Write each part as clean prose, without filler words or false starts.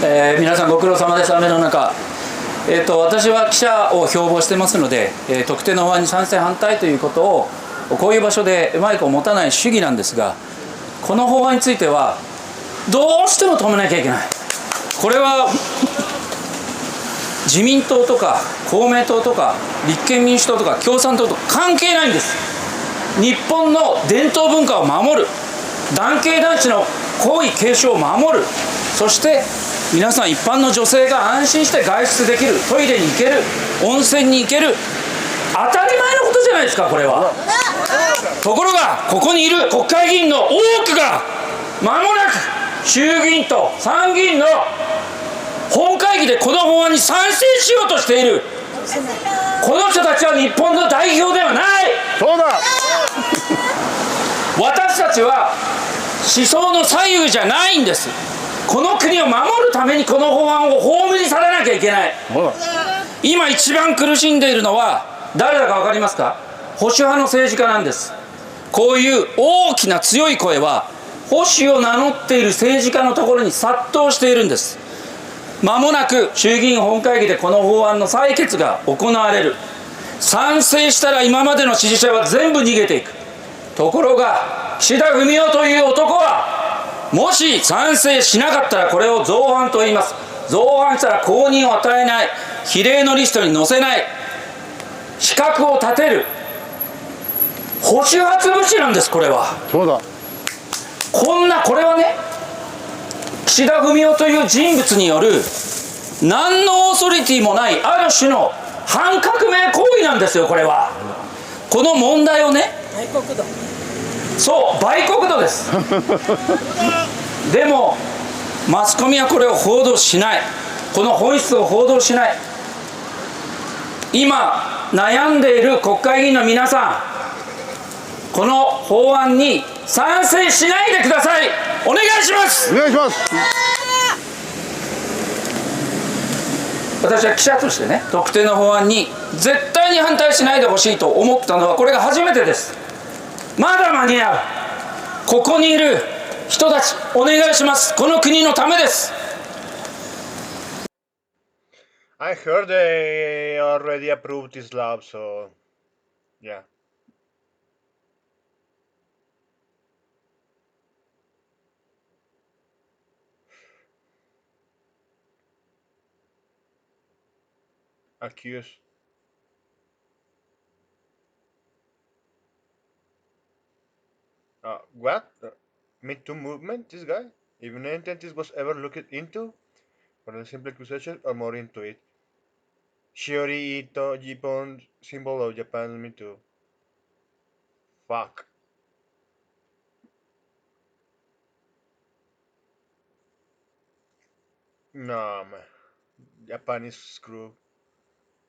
皆さんご苦労様です。雨の中、私は記者を標榜してますので、特定の法案に賛成反対ということをこういう場所でマイクを持たない主義なんですが、この法案についてはどうしても止めなきゃいけない。これは自民党とか公明党とか立憲民主党とか共産党と関係ないんです。日本の伝統文化を守る、男系男子の皇位継承を守る、そして皆さん一般の女性が安心して外出できる、トイレに行ける、温泉に行ける、当たり前のことじゃないですか、これは。ところがここにいる国会議員の多くが間もなく衆議院と参議院の本会議でこの法案に賛成しようとしている。この人たちは日本の代表ではない。そうだ。私たちは思想の左右じゃないんです。この国を守るためにこの法案を葬り去らなきゃいけない。今一番苦しんでいるのは誰だか分かりますか？保守派の政治家なんです。こういう大きな強い声は保守を名乗っている政治家のところに殺到しているんです。まもなく衆議院本会議でこの法案の採決が行われる。賛成したら今までの支持者は全部逃げていく。ところが岸田文雄という男はもし賛成しなかったらこれを造反と言います。造反したら公認を与えない、比例のリストに載せない、資格を立てる、保守派潰しなんです。これはそうだ。これはね、岸田文雄という人物による何のオーソリティもないある種の反革命行為なんですよ。これはこの問題をね、そう売国度ですでもマスコミはこれを報道しない。この本質を報道しない。今悩んでいる国会議員の皆さん、この法案に賛成しないでください。お願いします。お願いします。私は記者としてね、特定の法案に絶対に反対しないでほしいと思ったのはこれが初めてです。まだ間に合う。ここにいる人たち、お願いします。この国のためです。 I heard they already approved this law, so yeah. Accused. What? Me Too movement? This guy? Even entities was ever looked into? For the simple accusation or more into it? Shiori Ito, Jippon, symbol of Japan's Me Too. Fuck. No, man. Japan is screwed.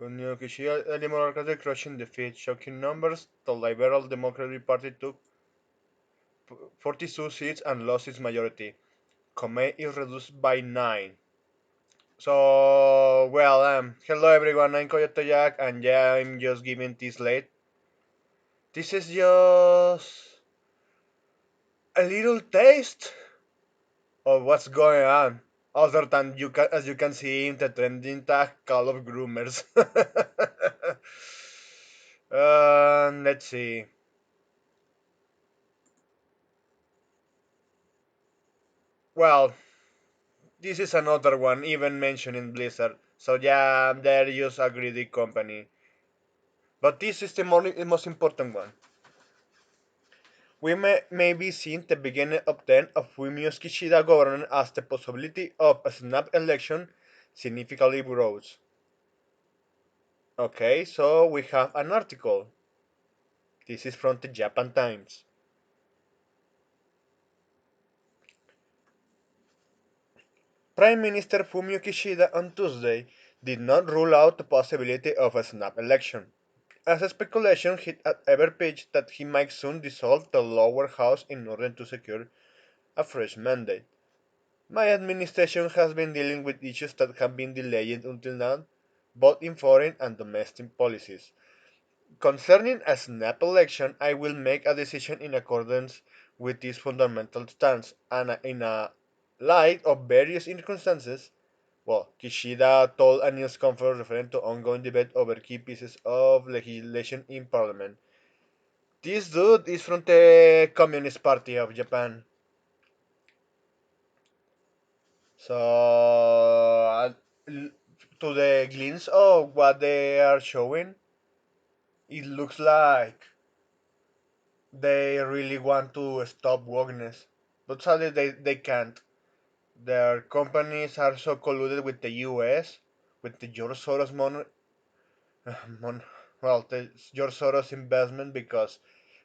Fumio Kishida early monarchy crushing defeat, shocking numbers. The Liberal Democratic Party took 42 seats and lost its majority. Komeito is reduced by 9. So, well, hello everyone, I'm Coyote Jack, and yeah, I'm just giving this late. This is just a little taste of what's going on, other than as you can see in the trending tag Call of Groomers. Let's see. Well, this is another one, even mentioned in Blizzard. So yeah, they're just a greedy company. But this is the most important one. We may be seeing the beginning of then of Fumio Kishida government as the possibility of a snap election significantly grows. Okay, so we have an article. This is from the Japan Times. Prime Minister Fumio Kishida on Tuesday did not rule out the possibility of a snap election, as speculation hit at every pitch that he might soon dissolve the lower house in order to secure a fresh mandate. My administration has been dealing with issues that have been delayed until now, both in foreign and domestic policies. Concerning a snap election, I will make a decision in accordance with this fundamental stance, and in a light of various circumstances, Well, Kishida told a news conference referring to ongoing debate over key pieces of legislation in parliament. This dude is from the Communist Party of Japan. So, to the glimpse of what they are showing, it looks like they really want to stop wokeness. But sadly, they can't. Their companies are so colluded with the US, with the George Soros mon- well, the George Soros investment because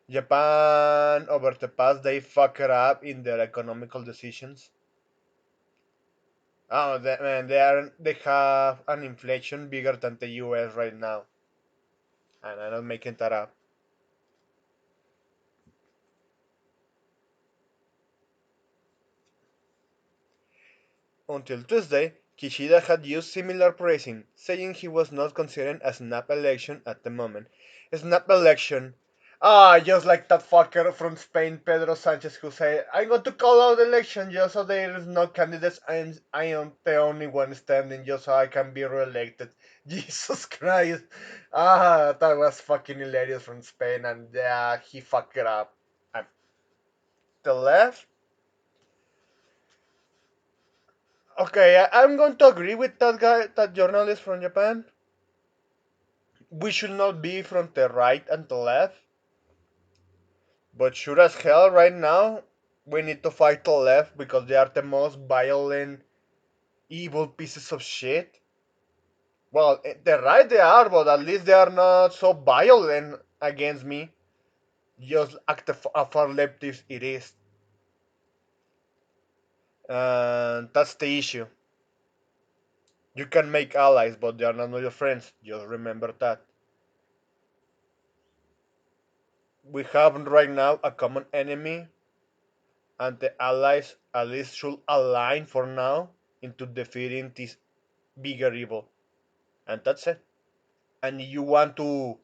Japan over the past they fucked up in their economical decisions. Oh, man, they have an inflation bigger than the US right now, and I'm not making that up. Until Tuesday, Kishida had used similar praising, saying he was not considering a snap election at the moment. A snap election. Ah, just like that fucker from Spain, Pedro Sanchez, who said, I'm going to call out election just so there is no candidates. I am the only one standing just so I can be re-elected. Jesus Christ. Ah, that was fucking hilarious from Spain, and yeah, he fucked it up. And the left. Okay, I'm going to agree with that guy, that journalist from Japan. We should not be from the right and the left, but sure as hell right now, we need to fight the left because they are the most violent, evil pieces of shit. Well, the right they are, but at least they are not so violent against me, just like the far leftist it is. And that's the issue. You can make allies, but they are not your friends. Just remember that. We have right now a common enemy, and the allies at least should align for now into defeating this bigger evil. And that's it. And if you want to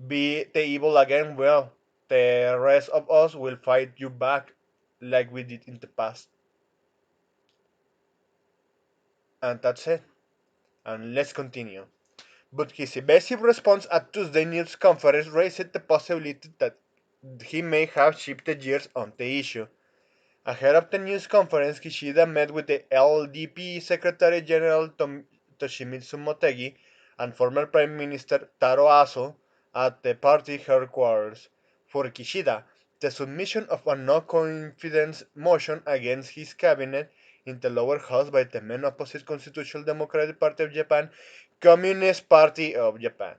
be the evil again, well, the rest of us will fight you back like we did in the past. And that's it. And let's continue. But his evasive response at Tuesday news conference raised the possibility that he may have shifted gears on the issue. Ahead of the news conference, Kishida met with the LDP Secretary General Toshimitsu Motegi and former Prime Minister Taro Aso at the party headquarters. For Kishida, the submission of a no-confidence motion against his cabinet in the lower house by the main opposite Constitutional Democratic Party of Japan, Communist Party of Japan.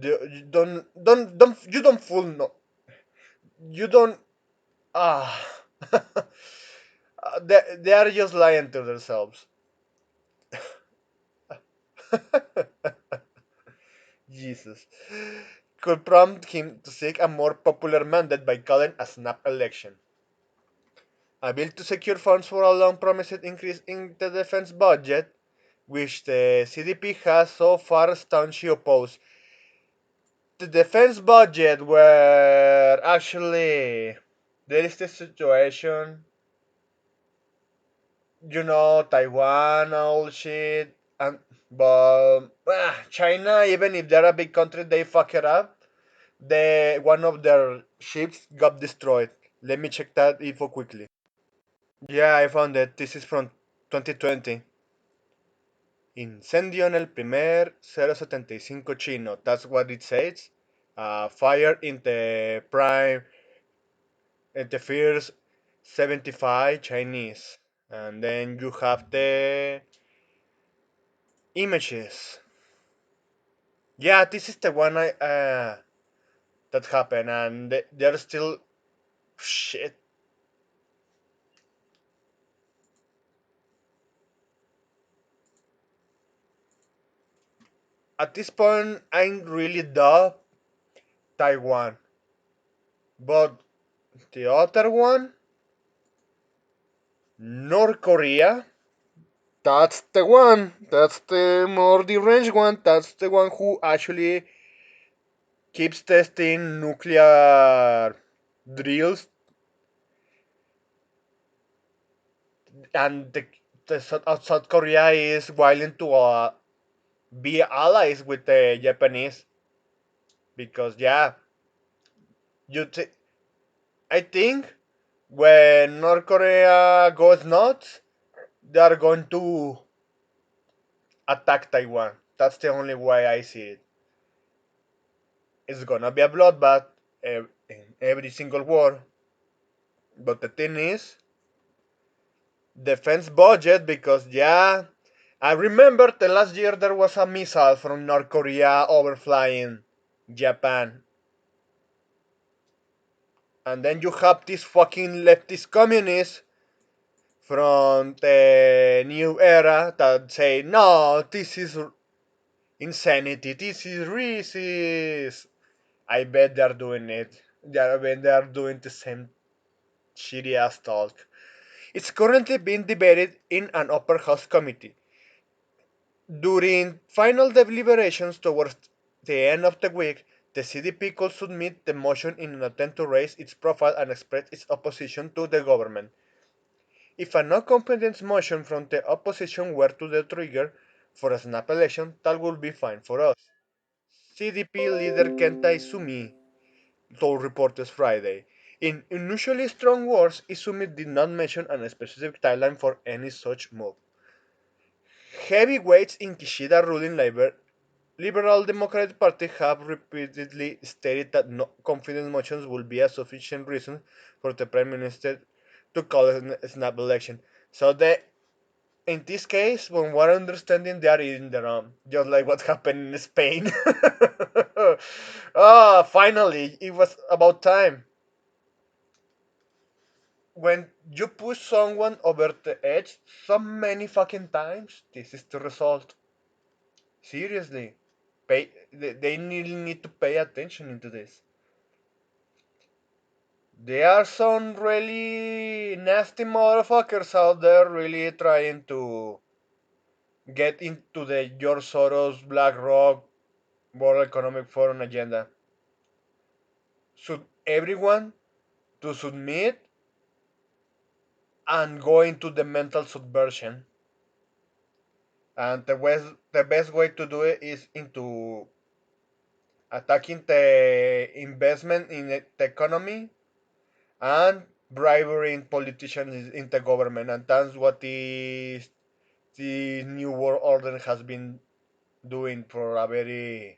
You don't fool no. You don't ah. They are just lying to themselves. Jesus. Could prompt him to seek a more popular mandate by calling a snap election. A bill to secure funds for a long promised increase in the defense budget, which the CDP has so far staunchly opposed. The defense budget where actually there is the situation, Taiwan, all shit, and but China, even if they're a big country, they fuck it up. One of their ships got destroyed. Let me check that info quickly. Yeah, I found it. This is from 2020. Incendio en el primer 075 chino. That's what it says. Fire in the prime, in the first 75 Chinese. And then you have the images. Yeah, this is the one that happened, and they're still shit. At this point, I'm really doubt Taiwan, but the other one, North Korea, that's the one. That's the more deranged one. That's the one who actually keeps testing nuclear drills and South Korea is willing to be allies with the Japanese because yeah, you t- I think when North Korea goes nuts, they are going to attack Taiwan. That's the only way I see it. It's gonna be a bloodbath in every single war. But the thing is, defense budget because yeah, I remember the last year there was a missile from North Korea overflying Japan. And then you have these fucking leftist communists from the new era that say, no, this is insanity, this is racist. I bet they're doing it. They're doing the same shitty ass talk. It's currently being debated in an upper house committee. During final deliberations towards the end of the week, the CDP could submit the motion in an attempt to raise its profile and express its opposition to the government. If a no-confidence motion from the opposition were to the trigger for a snap election, that would be fine for us. CDP leader Kenta Izumi told reporters Friday. In unusually strong words, Izumi did not mention a specific timeline for any such move. Heavyweights in Kishida ruling Liberal Democratic Party have repeatedly stated that no confidence motions will be a sufficient reason for the Prime Minister to call a snap election. So in this case, when we're understanding, they are in the wrong, just like what happened in Spain. Finally, it was about time. When you push someone over the edge so many fucking times, this is the result. Seriously, they really need to pay attention into this. There are some really nasty motherfuckers out there really trying to get into the George Soros, BlackRock, World Economic Forum agenda. Should everyone to submit and go into the mental subversion. And the best way to do it is into attacking the investment in the economy and bribery in politicians in the government. And that's what the New World Order has been doing for a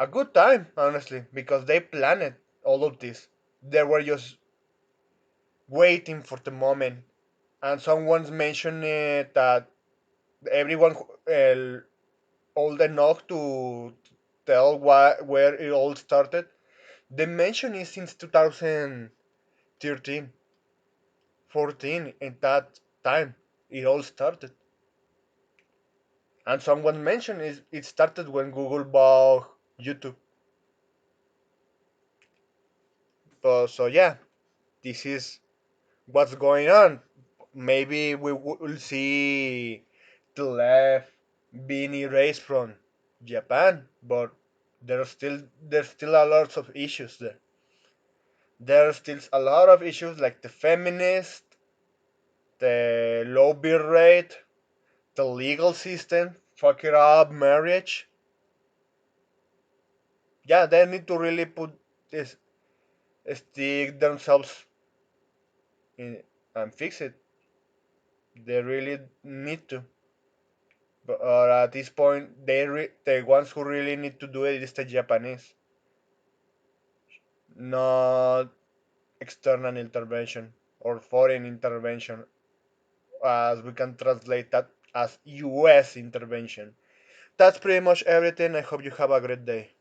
good time, honestly, because they planned all of this. They were just waiting for the moment. And someone's mentioned that everyone old enough to tell where it all started. The mention is since 2013, 14. In that time, it all started. And someone mentioned it started when Google bought YouTube. So yeah, this is what's going on. Maybe we will see the left being erased from Japan, but there's still a lot of issues there. There's still a lot of issues like the feminist, the low birth rate, the legal system, fuck it up, marriage. Yeah, they need to really put this stick themselves in and fix it. They really need to. But at this point, the ones who really need to do it is the Japanese, not external intervention or foreign intervention, as we can translate that as US intervention. That's pretty much everything. I hope you have a great day.